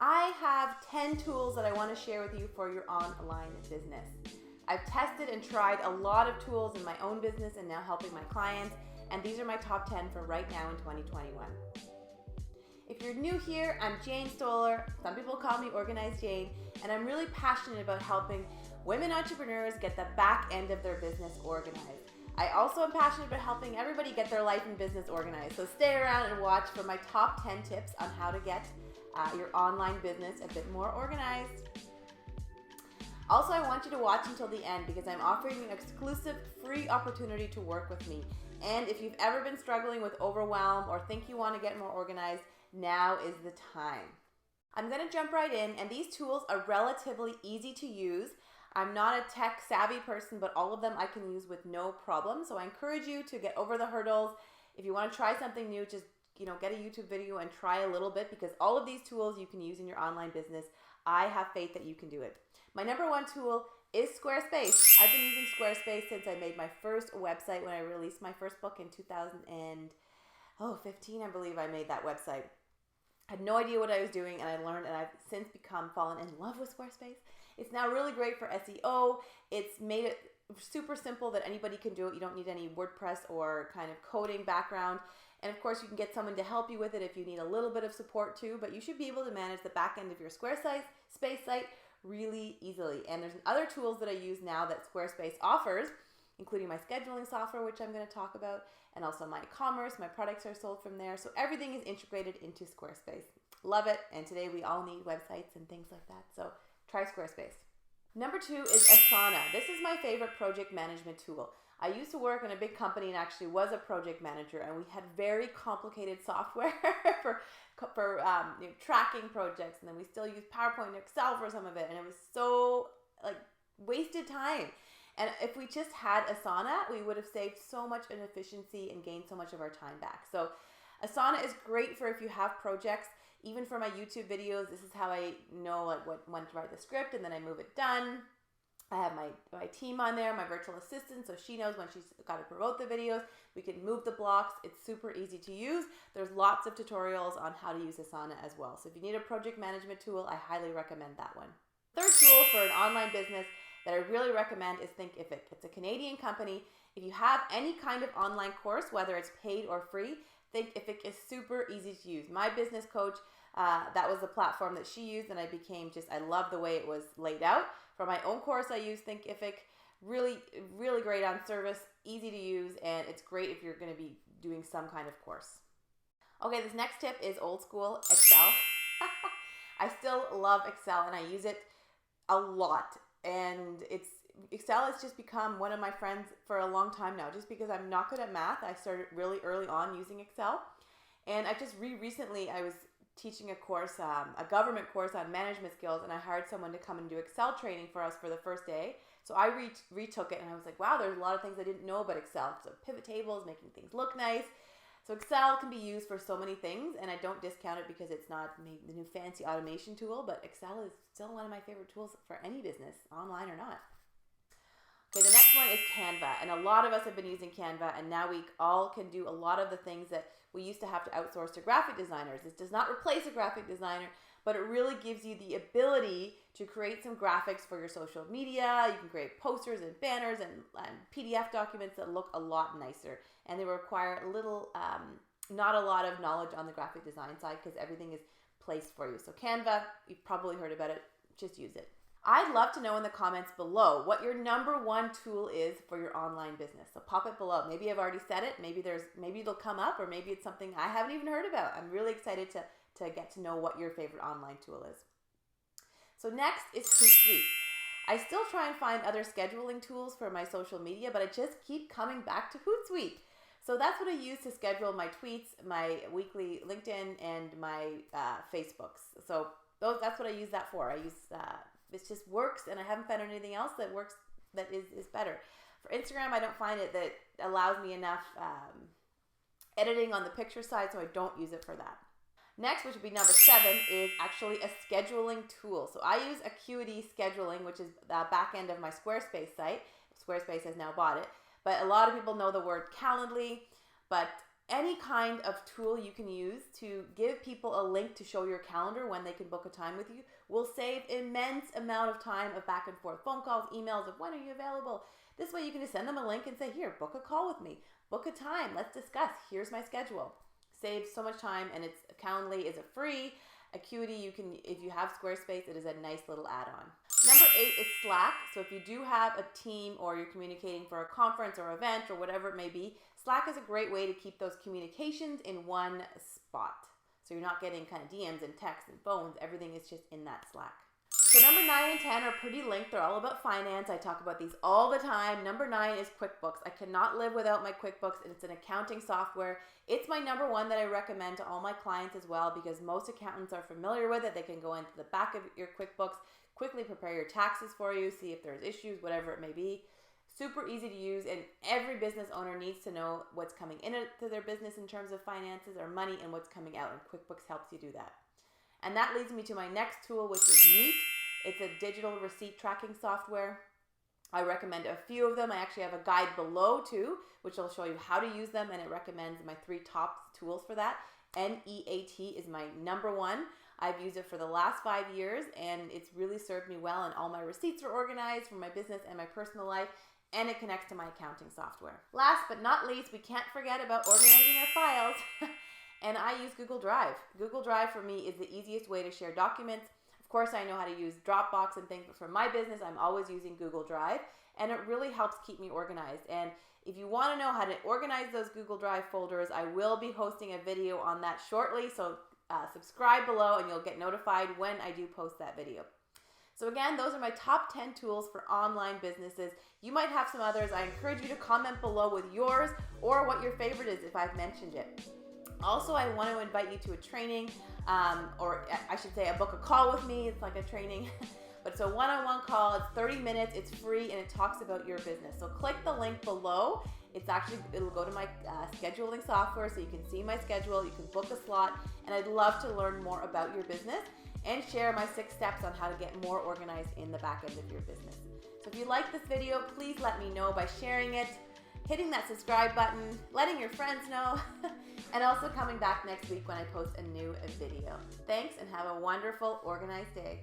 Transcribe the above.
I have 10 tools that I want to share with you for your online business. I've tested and tried a lot of tools in my own business and now helping my clients, and these are my top 10 for right now in 2021. If you're new here, I'm Jane Stoller. Some people call me Organized Jane, and I'm really passionate about helping women entrepreneurs get the back end of their business organized. I also am passionate about helping everybody get their life and business organized. So stay around and watch for my top 10 tips on how to get your online business a bit more organized. Also, I want you to watch until the end because I'm offering you an exclusive free opportunity to work with me. And if you've ever been struggling with overwhelm or think you want to get more organized, now is the time. I'm going to jump right in, and these tools are relatively easy to use. I'm not a tech savvy person, but all of them I can use with no problem. So I encourage you to get over the hurdles. If you want to try something new, just get a YouTube video and try a little bit, because all of these tools you can use in your online business. I have faith that you can do it. My number one tool is Squarespace. I've been using Squarespace since I made my first website when I released my first book in 2015, I believe I made that website. I had no idea what I was doing, and I learned, and I've since fallen in love with Squarespace. It's now really great for SEO. It's made it super simple that anybody can do it. You don't need any WordPress or kind of coding background. And of course, you can get someone to help you with it if you need a little bit of support too, but you should be able to manage the back end of your Squarespace site really easily. And there's other tools that I use now that Squarespace offers, including my scheduling software, which I'm going to talk about, and also my e-commerce. My products are sold from there. So everything is integrated into Squarespace. Love it. And today we all need websites and things like that. So try Squarespace. Number 2 is Asana. This is my favorite project management tool. I used to work in a big company and actually was a project manager, and we had very complicated software for tracking projects, and then we still use PowerPoint and Excel for some of it, and it was so wasted time. And if we just had Asana, we would have saved so much in efficiency and gained so much of our time back. So Asana is great for if you have projects. Even for my YouTube videos, this is how I know when to write the script, and then I move it done. I have my team on there, my virtual assistant, so she knows when she's got to promote the videos. We can move the blocks. It's super easy to use. There's lots of tutorials on how to use Asana as well. So if you need a project management tool, I highly recommend that one. Third tool for an online business that I really recommend is Thinkific. It's a Canadian company. If you have any kind of online course, whether it's paid or free, Thinkific is super easy to use. My business coach, that was the platform that she used, and I love the way it was laid out. For my own course, I use Thinkific. Really, really great on service, easy to use, and it's great if you're going to be doing some kind of course. Okay, this next tip is old school Excel. I still love Excel, and I use it a lot. And Excel has just become one of my friends for a long time now, just because I'm not good at math. I started really early on using Excel, and I just recently I was teaching a course, a government course on management skills, and I hired someone to come and do Excel training for us for the first day. So I retook it, and I was like, wow, there's a lot of things I didn't know about Excel. So pivot tables, making things look nice. So Excel can be used for so many things, and I don't discount it because it's not the new fancy automation tool, but Excel is still one of my favorite tools for any business, online or not. Okay, the next one is Canva, and a lot of us have been using Canva, and now we all can do a lot of the things that we used to have to outsource to graphic designers. This does not replace a graphic designer, but it really gives you the ability to create some graphics for your social media. You can create posters and banners and PDF documents that look a lot nicer, and they require not a lot of knowledge on the graphic design side because everything is placed for you. So Canva, you've probably heard about it, just use it. I'd love to know in the comments below what your number one tool is for your online business. So pop it below. Maybe I've already said it. Maybe it'll come up, or maybe it's something I haven't even heard about. I'm really excited to get to know what your favorite online tool is. So next is Hootsuite. I still try and find other scheduling tools for my social media, but I just keep coming back to Hootsuite. So that's what I use to schedule my tweets, my weekly LinkedIn, and my Facebooks. So that's what I use that for. It just works, and I haven't found anything else that works that is better. For Instagram, I don't find it that allows me enough editing on the picture side, so I don't use it for that. Next, which would be number 7, is actually a scheduling tool. So I use Acuity Scheduling, which is the back end of my Squarespace site. Squarespace has now bought it. But a lot of people know the word Calendly, but any kind of tool you can use to give people a link to show your calendar when they can book a time with you will save immense amount of time of back and forth phone calls, emails of when are you available. This way you can just send them a link and say, here, book a call with me, book a time, let's discuss, here's my schedule. Saves so much time, and it's Calendly is a free. Acuity, you can, if you have Squarespace, it is a nice little add-on. Number 8 is Slack. So if you do have a team or you're communicating for a conference or event or whatever it may be, Slack is a great way to keep those communications in one spot. So you're not getting kind of DMs and texts and phones. Everything is just in that Slack. So number 9 and 10 are pretty linked. They're all about finance. I talk about these all the time. Number 9 is Quickbooks. I cannot live without my Quickbooks, and it's an accounting software. It's my number 1 that I recommend to all my clients as well, because most accountants are familiar with it. They can go into the back of your Quickbooks, quickly prepare your taxes for you, see if there's issues, whatever it may be. Super easy to use, and every business owner needs to know what's coming into their business in terms of finances or money and what's coming out, and Quickbooks helps you do that. And that leads me to my next tool, which is Neat. It's a digital receipt tracking software. I recommend a few of them. I actually have a guide below too, which will show you how to use them, and it recommends my 3 top tools for that. NEAT is my number 1. I've used it for the last 5 years, and it's really served me well, and all my receipts are organized for my business and my personal life, and it connects to my accounting software. Last but not least, we can't forget about organizing our files, and I use Google Drive. Google Drive for me is the easiest way to share documents. Of course, I know how to use Dropbox and things, but for my business, I'm always using Google Drive, and it really helps keep me organized. And if you want to know how to organize those Google Drive folders, I will be hosting a video on that shortly, so subscribe below and you'll get notified when I do post that video. So again, those are my top 10 tools for online businesses. You might have some others. I encourage you to comment below with yours or what your favorite is if I've mentioned it. Also, I want to invite you to a training, or I should say book a call with me. It's like a training, but it's a one-on-one call. It's 30 minutes, it's free, and it talks about your business. So click the link below. It'll go to my scheduling software, so you can see my schedule, you can book a slot, and I'd love to learn more about your business and share my 6 steps on how to get more organized in the back end of your business. So if you like this video, please let me know by sharing it, hitting that subscribe button, letting your friends know, and also coming back next week when I post a new video. Thanks, and have a wonderful, organized day.